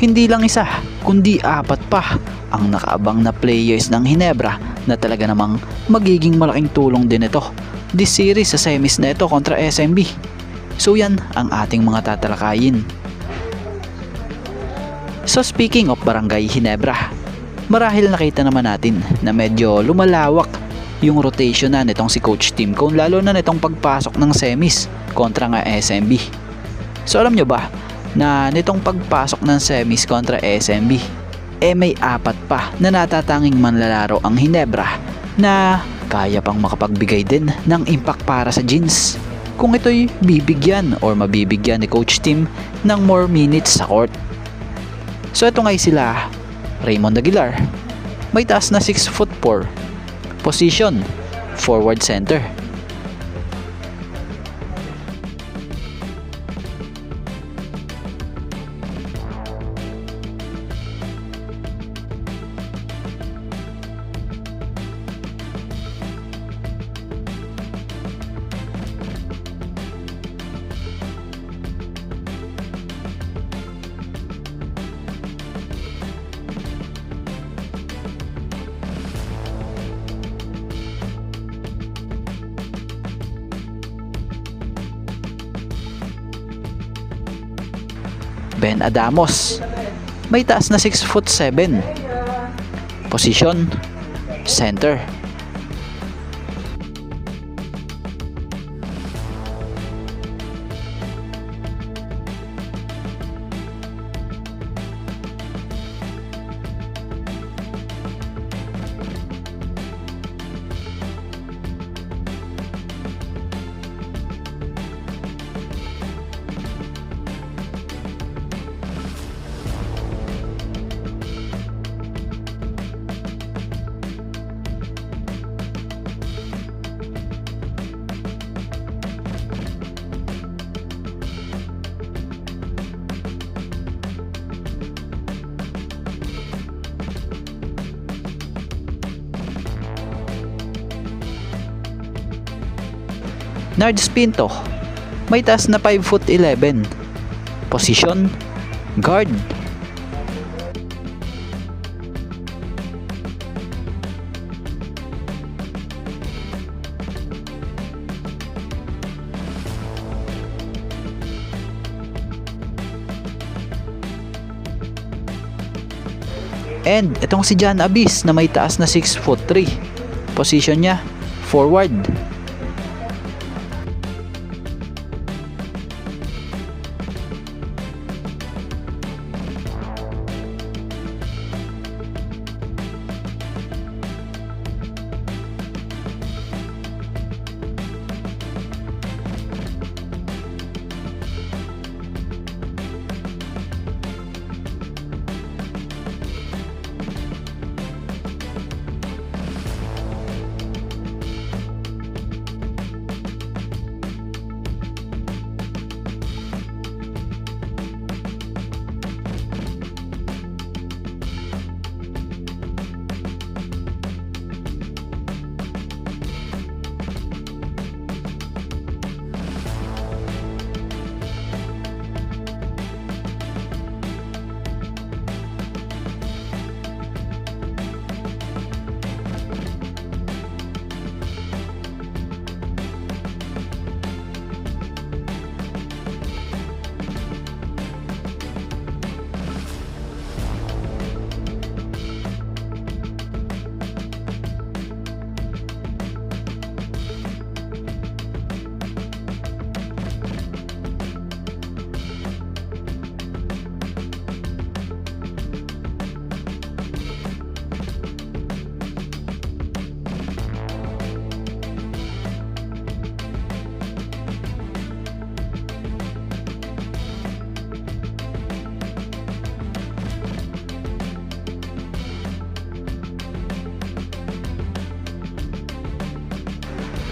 Hindi lang isa, kundi apat pa ang nakaabang na players ng Ginebra na talaga namang magiging malaking tulong din ito this series sa semis na ito kontra SMB. So yan ang ating mga tatalakayin. So speaking of Barangay Ginebra, marahil nakita naman natin na medyo lumalawak yung rotation na nitong si Coach Tim Cone, lalo na nitong pagpasok ng semis kontra nga SMB. So alam nyo ba na nitong pagpasok ng semis kontra SMB, may apat pa na natatanging manlalaro ang Ginebra na kaya pang makapagbigay din ng impact para sa Gins kung ito'y bibigyan or mabibigyan ni Coach Tim ng more minutes sa court. So ito nga sila: Raymond Aguilar, may taas na 6'4", position forward center. Ben Adamos, may taas na 6'7", position center. Nards Pinto, may taas na 5'11", position guard. And itong si John Abyss na may taas na 6'3", position niya forward.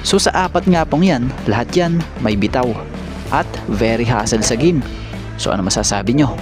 So sa apat nga pong yan, lahat yan may bitaw at very hassle sa game. So ano masasabi nyo?